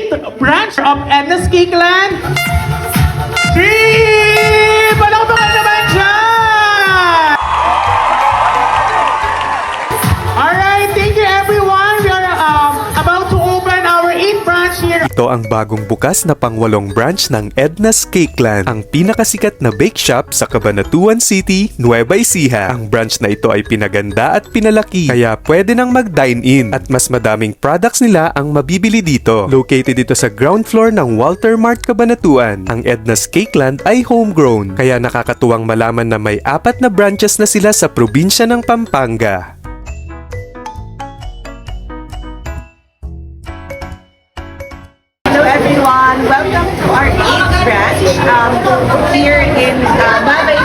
8th branch of Edna's Cakeland. 3! Palakpakan naman dyan! Alright, thank you everyone. We are about to open our 8th branch here. Ito ang bagong bukas na pang-8 branch ng Edna's Cakeland, ang pinakasikat na bake shop sa Cabanatuan City, Nueva Ecija. Ang branch na ito ay pinaganda at pinalaki, kaya pwede nang mag-dine-in at mas madaming products nila ang mabibili dito. Located ito sa ground floor ng Walter Mart Cabanatuan. Ang Edna's Cakeland ay homegrown, kaya nakakatuwang malaman na may 4 na branches na sila sa probinsya ng Pampanga.